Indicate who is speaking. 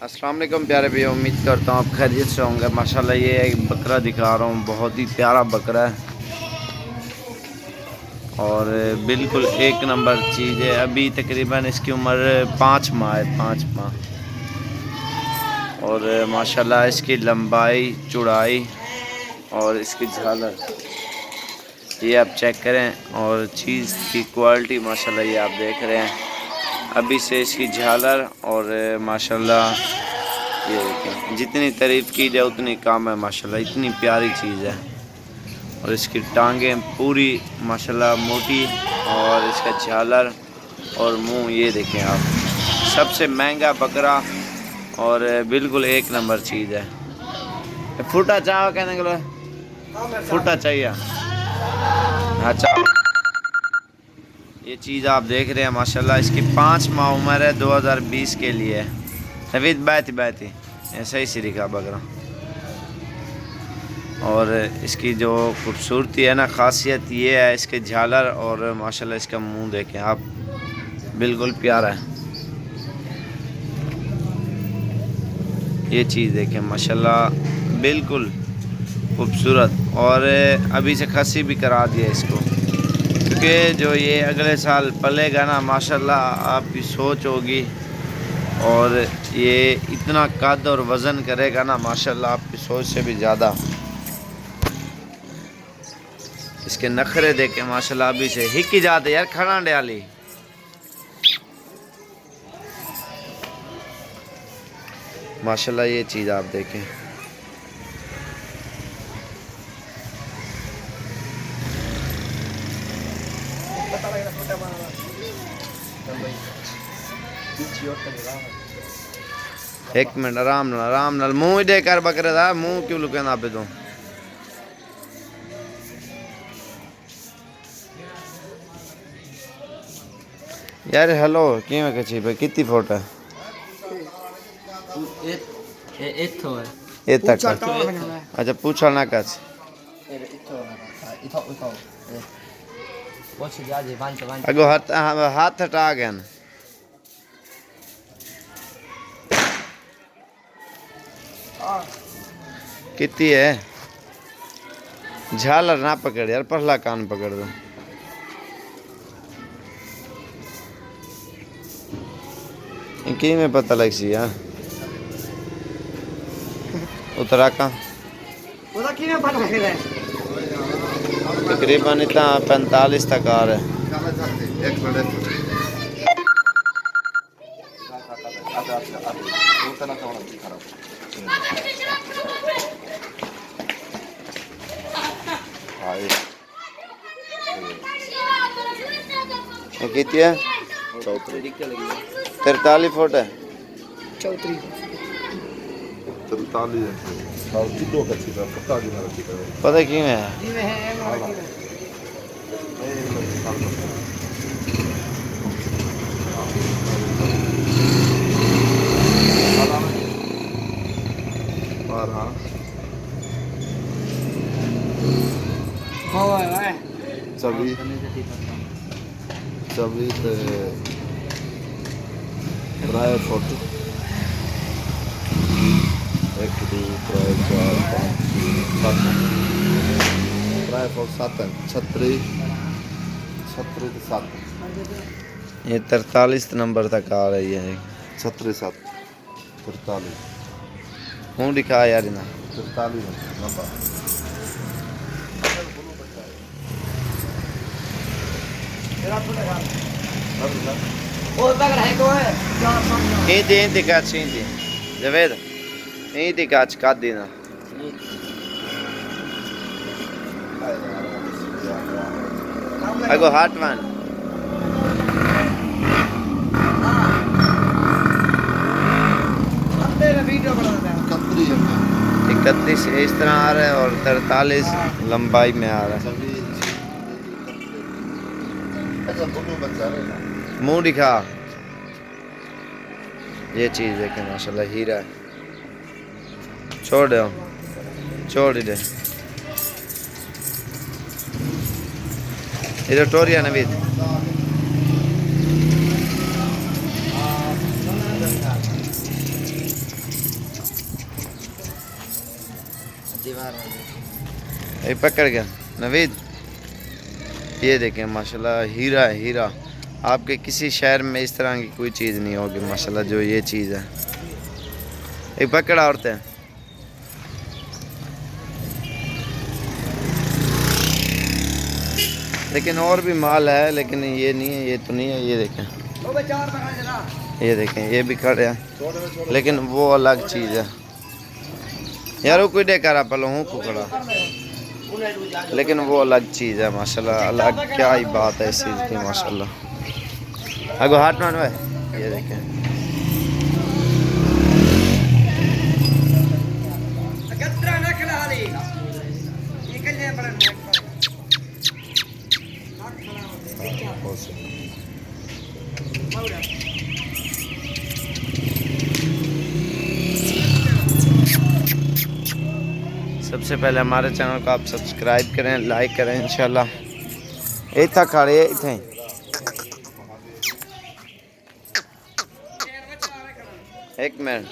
Speaker 1: अस्सलाम वालेकुम प्यारे भैया, उम्मीद करता हूँ आप खैरियत से होंगे। माशाल्लाह ये एक बकरा दिखा रहा हूँ, बहुत ही प्यारा बकरा है और बिल्कुल एक नंबर चीज़ है। अभी तकरीबन इसकी उम्र 5 माह है, 5 माह। और माशाल्लाह इसकी लंबाई, चौड़ाई और इसकी झालर ये आप चेक करें और चीज़ की क्वालिटी माशाल्लाह ये आप देख रहे हैं। अभी से इसकी झालर और माशाल्लाह ये देखें, जितनी तारीफ़ की जाए उतनी कम है। माशाल्लाह इतनी प्यारी चीज़ है और इसकी टांगें पूरी माशाल्लाह मोटी और इसका झालर और मुंह ये देखें आप। सबसे महंगा बकरा और बिल्कुल एक नंबर चीज़ है। फुटा चाहो कहने के लिए फुटा चाहिए। अच्छा, ये चीज़ आप देख रहे हैं माशाल्लाह इसकी 5 माह उम्र है, 2020 के लिए। नवीद बैती ऐसा ही सिरिका बकरा। और इसकी जो खूबसूरती है ना, ख़ासियत ये है इसके झालर और माशाल्लाह इसका मुंह देखें आप, बिल्कुल प्यारा है। ये चीज़ देखें माशाल्लाह, बिल्कुल खूबसूरत। और अभी से खस्सी भी करा दिया इसको, क्योंकि जो ये अगले साल पलेगा ना माशाल्लाह, आपकी सोच होगी। और ये इतना कद और वज़न करेगा ना माशाल्लाह, आपकी सोच से भी ज़्यादा। इसके नखरे देखे माशाल्लाह, अभी से हिक्की जाते यार खड़ा डाली। माशाल्लाह ये चीज़ आप देखें। एक मिनट, आराम नाल मुंह दे कर बकरे दा मुंह क्यों लुके ना पे तो। यार हेलो किवें कची भाई, कितनी फुट है? ए तक। अच्छा पूछा ना कच। अगो हाथ हटा गया ना। कितनी है? झालर ना पकड़ यार, पहला कान पकड़ दो। कि में पता लग सी यार उतरा का तकरीबन इतना 45 तक आ रहा है। कितनी है? 43 फुट है। 43 पता क्यों है? चौबी त्रै फुट 1 2 3 4 5 7 फुट 7 36 7। ये 43 नंबर तक आ रही है। 36 7 43 हूँ दिखा यार ना 43 number. Inti kaç inti. Zaved. Inti kaç kadina. I go hot one. इकतीस इस तरह आ रहा है और 43 लंबाई में आ रहा है। मुंह दिखा। ये चीज़ देखें माशाल्लाह, हीरा है। छोड़ दो, छोड़ दे इधर टोरिया नवीद। ये पकड़ गया नवीद। ये देखें माशाल्लाह हीरा है हीरा। आपके किसी शहर में इस तरह की कोई चीज़ नहीं होगी माशाल्लाह जो ये चीज़ है। ये पकड़ा औरतें। लेकिन और भी माल है लेकिन ये नहीं है, ये तो नहीं है। ये देखें ये देखें ये भी खड़े हैं लेकिन वो अलग चीज़ है यार। वो कोई देखा पलो हूँ कुकड़ा लेकिन वो अलग चीज़ है माशाल्लाह। अलग क्या ही बात है इस चीज़ की माशाल्लाह। अगो हाथ मान भाई ये देखें। सबसे पहले हमारे चैनल को आप सब्सक्राइब करें, लाइक करें इंशाल्लाह। इतना खड़े इतने एक मिनट।